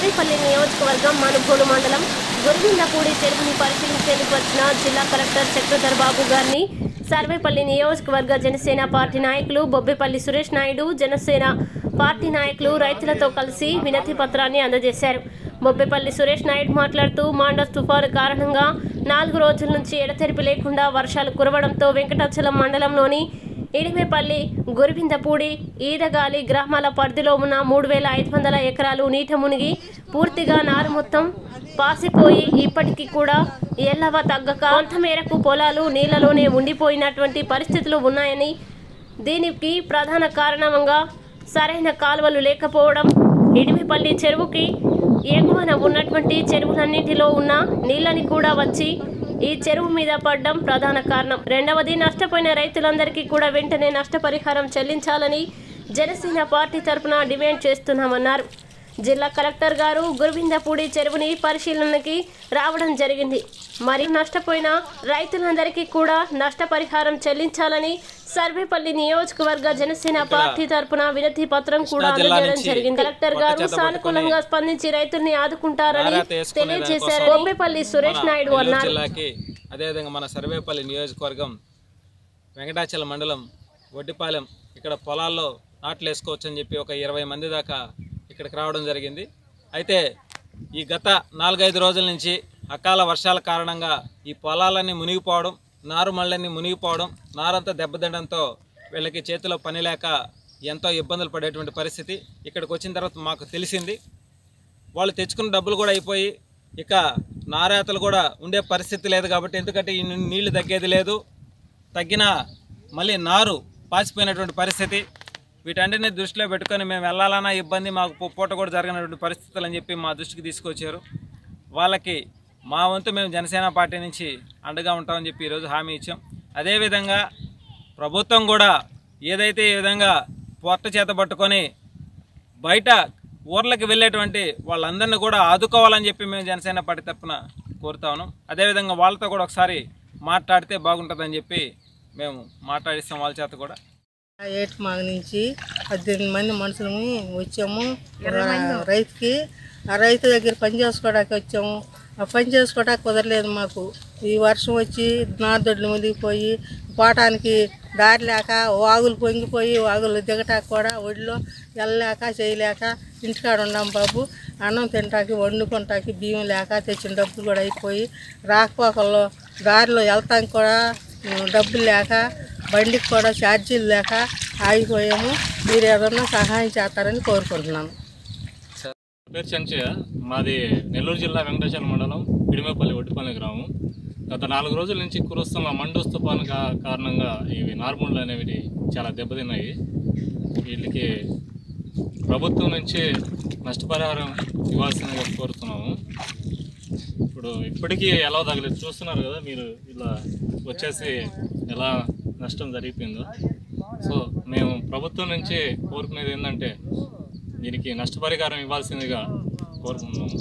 సర్వేపల్లి నియోజకవర్గం మనుగోలు మండలం గురివిందపూడి చెరువుని పరిశీలించేందుకు వచ్చిన జిల్లా కలెక్టర్ చక్రధర్ బాబు గారిని సర్వేపల్లి నియోజకవర్గ జనసేన పార్టీ నాయకులు బొబ్బేపల్లి సురేష్ నాయుడు జనసేన పార్టీ నాయకులు రైతులతో కలిసి వినతి పత్రాన్ని అందజేశారు. బొబ్బేపల్లి సురేష్ నాయుడు మాట్లాడుతూ మాండస్ తుఫాను కారణంగా 4 రోజుల నుంచి ఎడతెరిపి లేకుండా వర్షాలు కురవడంతో వెంకటాచలం మండలంలోని ఇడిమేపల్లి, గురివిందపూడి, ఈదగాలి గ్రామాల పరిధిలో ఉన్న 3500 ఎకరాలు నీట మునిగి పూర్తిగా నారు మొత్తం పాసిపోయి ఇప్పటికీ కూడా ఎల్లవ తగ్గక కొంతమేరకు పొలాలు నీళ్లలోనే ఉండిపోయినటువంటి పరిస్థితులు ఉన్నాయని, దీనికి ప్రధాన కారణంగా సరైన కాలువలు లేకపోవడం, ఇడిమేపల్లి చెరువుకి ఎగువన ఉన్నటువంటి చెరువులన్నింటిలో ఉన్న నీళ్ళని కూడా వచ్చి ఈ చెరువు మీద పడడం ప్రధాన కారణం. రెండవది, నష్టపోయిన రైతులందరికీ కూడా వెంటనే నష్టపరిహారం చెల్లించాలని జనసేన పార్టీ తరఫున డిమాండ్ చేస్తున్నామన్నారు. జిల్లా కలెక్టర్ గారు గురివిందపూడి చెరువుని పరిశీలనకి రావడం జరిగింది. మరి నష్టపోయిన రైతులందరికీ కూడా నష్టపరిహారం చెల్లించాలని సర్వేపల్లి నియోజకవర్గ జనసేన పార్టీ తరఫున వినతి పత్రం కూడా అందజేయడం జరిగింది. కలెక్టర్ గారు సానుకూలంగా స్పందించి రైతుల్ని ఆదుకుంటారని తెలియజేశారు. బొబ్బేపల్లి సురేష్ నాయుడు అన్నారు. అదేవిధంగా మన సర్వేపల్లి నియోజకవర్గం వెంకటాచలం మండలం వడ్డిపాలెం ఇక్కడ పొలాల్లో నాట్లు వేసుకోవచ్చు అని చెప్పి ఒక 20 మంది దాకా ఇక్కడికి రావడం జరిగింది. అయితే ఈ గత 4-5 రోజుల నుంచి అకాల వర్షాల కారణంగా ఈ పొలాలన్నీ మునిగిపోవడం, నారు మళ్ళన్నీ మునిగిపోవడం, నారంతా దెబ్బతినడంతో వీళ్ళకి చేతిలో పని లేక ఎంతో ఇబ్బందులు పడేటువంటి పరిస్థితి ఇక్కడికి వచ్చిన తర్వాత మాకు తెలిసింది. వాళ్ళు తెచ్చుకున్న డబ్బులు కూడా అయిపోయి ఇక నారేతలు కూడా ఉండే పరిస్థితి లేదు. కాబట్టి ఎందుకంటే ఈ నీళ్లు తగ్గేది లేదు, తగ్గినా మళ్ళీ నారు పాసిపోయినటువంటి పరిస్థితి. వీటన్నిటిని దృష్టిలో పెట్టుకొని మేము వెళ్ళాలన్నా ఇబ్బంది, మాకు పూట కూడా జరిగినటువంటి పరిస్థితులు అని చెప్పి మా దృష్టికి తీసుకొచ్చారు. వాళ్ళకి మా వంతు మేము జనసేన పార్టీ నుంచి అండగా ఉంటామని చెప్పి ఈరోజు హామీ ఇచ్చాం. అదేవిధంగా ప్రభుత్వం కూడా ఏదైతే ఈ విధంగా పొట్ట చేత పట్టుకొని బయట ఊర్లకు వెళ్ళేటువంటి వాళ్ళందరినీ కూడా ఆదుకోవాలని చెప్పి మేము జనసేన పార్టీ తరఫున కోరుతా ఉన్నాం. అదేవిధంగా వాళ్ళతో కూడా ఒకసారి మాట్లాడితే బాగుంటుందని చెప్పి మేము మాట్లాడిస్తాం వాళ్ళ చేత కూడా. ఏటమాగ నుంచి 18 మంది మనుషులము వచ్చాము. రైతుకి ఆ రైతు దగ్గర పని చేసుకోవడానికి వచ్చాము. ఆ పని చేసుకోవడానికి కుదరలేదు మాకు. ఈ వర్షం వచ్చి నార్దొడ్లు మునిగిపోయి పోవటానికి దారి లేక వాగులు పొంగిపోయి వాగులు దిగటానికి కూడా ఒడిలో వెళ్ళలేక చేయలేక ఇంటికాడ ఉన్నాం బాబు. అన్నం తినటానికి వండుకుంటానికి బియ్యం లేక తెచ్చిన డబ్బులు కూడా అయిపోయి రాకపోకల్లో దారిలో వెళ్తానికి కూడా డబ్బులు లేక బండికి కూడా ఛార్జీలు లేక ఆగిపోయాము. మీరు ఏదన్నా సహాయం చేస్తారని కోరుకుంటున్నాను. పేరు చెంచయ్య, మాది నెల్లూరు జిల్లా వెంకటాచలం మండలం ఇడిమేపల్లి వడ్డిపల్లి గ్రామం. గత 4 రోజుల నుంచి కురుస్తున్న మండోస్ తుఫాను కారణంగా ఇవి నార్మల్ అనేవి చాలా దెబ్బతిన్నాయి. వీళ్ళకి ప్రభుత్వం నుంచి నష్టపరిహారం ఇవ్వాల్సిందిగా కోరుతున్నాము. ఇప్పటికీ ఎలా తగలేదు చూస్తున్నారు కదా మీరు, ఇలా వచ్చేసి ఎలా నష్టం జరిగిపోయిందో. సో మేము ప్రభుత్వం నుంచి కోరుకునేది ఏంటంటే దీనికి నష్టపరిహారం ఇవ్వాల్సిందిగా కోరుకుంటున్నాము.